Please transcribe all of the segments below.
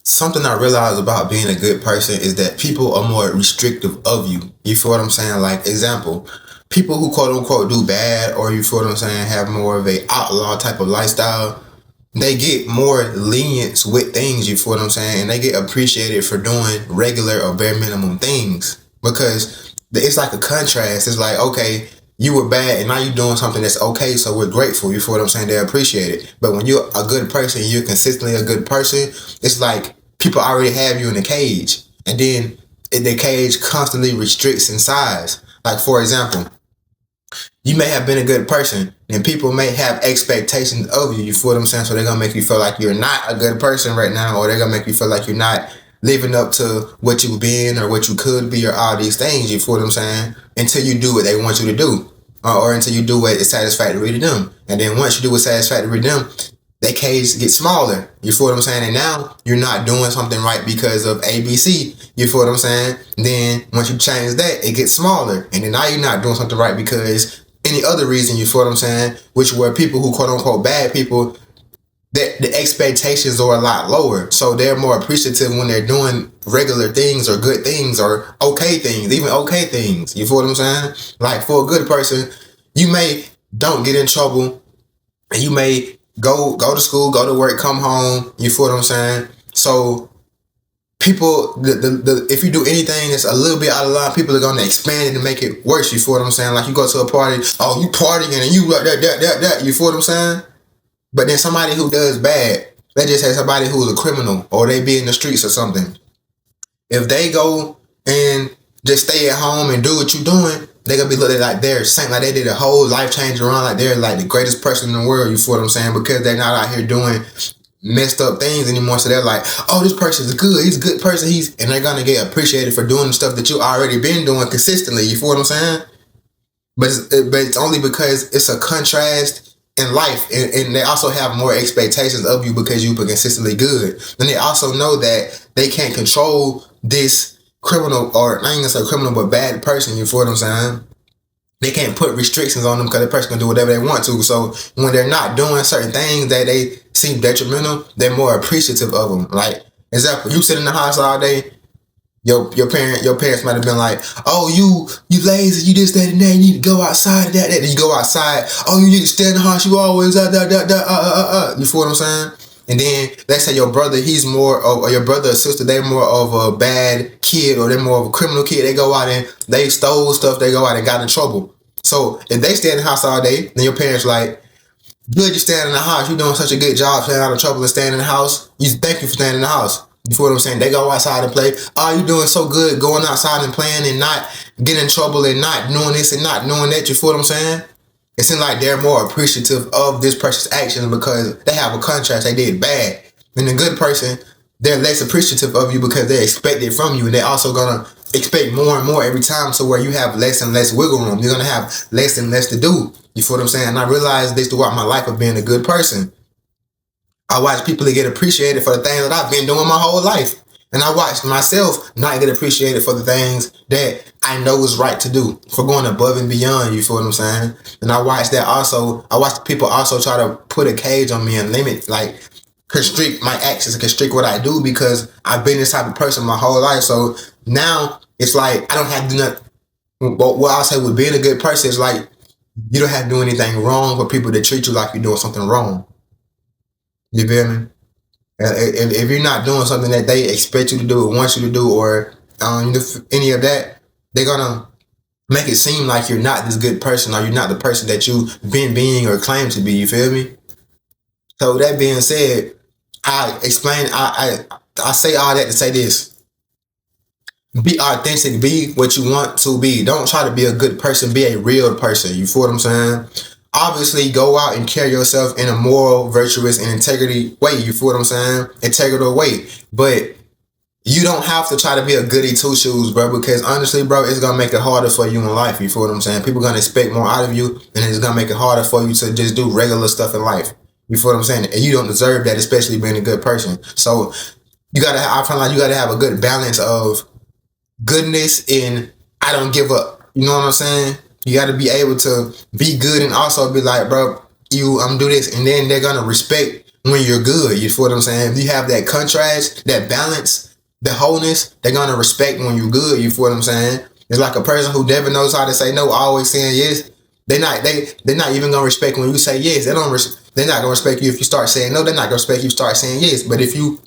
something I realized about being a good person is that people are more restrictive of you. You feel what I'm saying? Like, example, people who quote unquote do bad, or you feel what I'm saying, have more of a outlaw type of lifestyle, they get more lenience with things, you feel what I'm saying? And they get appreciated for doing regular or bare minimum things. Because it's like a contrast. It's like, okay, you were bad and now you're doing something that's okay, so we're grateful, you feel what I'm saying? They appreciate it. But when you're a good person, you're consistently a good person, it's like people already have you in a cage. And then the cage constantly restricts in size. Like, for example, you may have been a good person and people may have expectations of you. You feel what I'm saying? So they're going to make you feel like you're not a good person right now, or they're going to make you feel like you're not living up to what you've been or what you could be or all these things. You feel what I'm saying? Until you do what they want you to do, or until you do what is satisfactory to them. And then once you do what's satisfactory to them, that cage gets smaller. You feel what I'm saying? And now you're not doing something right because of ABC. You feel what I'm saying? Then once you change that, it gets smaller. And then now you're not doing something right because any other reason, you feel what I'm saying? Which were people who quote unquote bad people, that the expectations are a lot lower. So they're more appreciative when they're doing regular things or good things or okay things, even okay things. You feel what I'm saying? Like, for a good person, you may don't get in trouble, and you may go to school, go to work, come home. You feel what I'm saying? So people, if you do anything that's a little bit out of line, people are gonna expand it and make it worse. You feel what I'm saying? Like, you go to a party, oh, you partying and you like that. You feel what I'm saying? But then somebody who does bad, they just say somebody who's a criminal or they be in the streets or something. If they go and just stay at home and do what you're doing, they gonna be looked at like they're saint, like they did a whole life change around, like they're like the greatest person in the world. You feel what I'm saying? Because they're not out here doing messed up things anymore. So they're like, oh, this person's good. He's a good person. And they're gonna get appreciated for doing the stuff that you already been doing consistently. You feel what I'm saying? But it's only because it's a contrast in life, and they also have more expectations of you because you've been consistently good. And they also know that they can't control this criminal, or I ain't gonna say criminal, but bad person. You feel what I'm saying? They can't put restrictions on them because the person can do whatever they want to. So when they're not doing certain things that they seem detrimental, they're more appreciative of them. Like, example, you sit in the house all day. Your parents might have been like, oh, you lazy, you this, that, and that, you need to go outside, that. Then you go outside, oh, you need to stay in the house, you always, You feel what I'm saying? And then let's say your brother, he's more of, or your brother or sister, they're more of a bad kid, or they're more of a criminal kid. They go out and they stole stuff, they go out and got in trouble. So if they stay in the house all day, then your parents like, good, you staying in the house, you doing such a good job staying out of trouble and staying in the house. You thank you for staying in the house. You feel what I'm saying? They go outside and play. Oh, you doing so good going outside and playing and not getting in trouble and not doing this and not doing that. You feel what I'm saying? It seems like they're more appreciative of this person's actions because they have a contrast. They did bad. And the good person, they're less appreciative of you because they expect it from you. And they're also going to expect more and more every time. So where you have less and less wiggle room, you're going to have less and less to do. You feel what I'm saying? And I realized this throughout my life of being a good person. I watch people that get appreciated for the things that I've been doing my whole life. And I watched myself not get appreciated for the things that I know is right to do, for going above and beyond, you feel what I'm saying? And I watched that also. I watched people also try to put a cage on me and limit, like, constrict my actions and constrict what I do because I've been this type of person my whole life. So now it's like I don't have to do nothing. But what I'll say with being a good person is like you don't have to do anything wrong for people to treat you like you're doing something wrong. You feel me? And if you're not doing something that they expect you to do or want you to do, or any of that, they're gonna make it seem like you're not this good person or you're not the person that you've been being or claim to be. You feel me? So that being said, I say all that to say this: be authentic, be what you want to be. Don't try to be a good person, be a real person. You feel what I'm saying? Obviously, go out and carry yourself in a moral, virtuous, and integrity way. You feel what I'm saying? Integral way. But you don't have to try to be a goody two shoes, bro, because honestly, bro, it's going to make it harder for you in life. You feel what I'm saying? People are going to expect more out of you, and it's going to make it harder for you to just do regular stuff in life. You feel what I'm saying? And you don't deserve that, especially being a good person. So I feel like you got to have a good balance of goodness and I don't give up. You know what I'm saying? You got to be able to be good and also be like, bro, I'm do this, and then they're gonna respect when you're good. You feel what I'm saying? If you have that contrast, that balance, the wholeness, they're gonna respect when you're good. You feel what I'm saying? It's like a person who never knows how to say no, always saying yes. They're not even gonna respect when you say yes. They're not gonna respect you if you start saying no. They're not gonna respect you if you start saying yes. But if you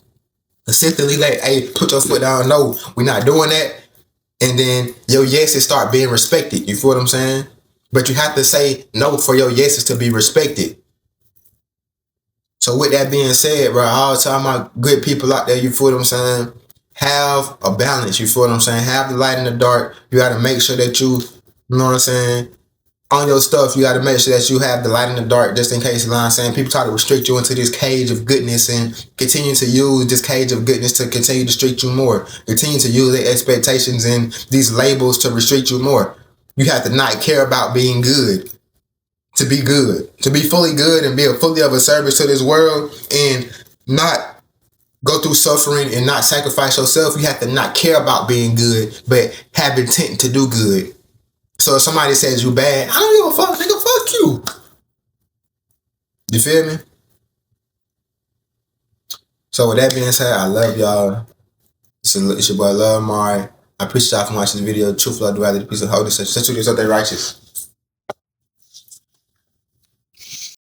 consistently like, hey, put your foot down, no, we're not doing that, and then your yeses start being respected. You feel what I'm saying? But you have to say no for your yeses to be respected. So with that being said, bro, all the time my good people out there, you feel what I'm saying? Have a balance, you feel what I'm saying? Have the light in the dark. You gotta make sure that you know what I'm saying? On your stuff, you got to make sure that you have the light in the dark, just in case. You know what I'm saying? People try to restrict you into this cage of goodness and continue to use this cage of goodness to continue to restrict you more. Continue to use their expectations and these labels to restrict you more. You have to not care about being good to be good, to be fully good and be fully of a service to this world and not go through suffering and not sacrifice yourself. You have to not care about being good, but have intent to do good. So if somebody says you bad, I don't give a fuck, nigga, fuck you. You feel me? So with that being said, I love y'all. It's your boy Love Mari. I appreciate y'all for watching this video. Truthful, I do rather the piece of holding such something righteous.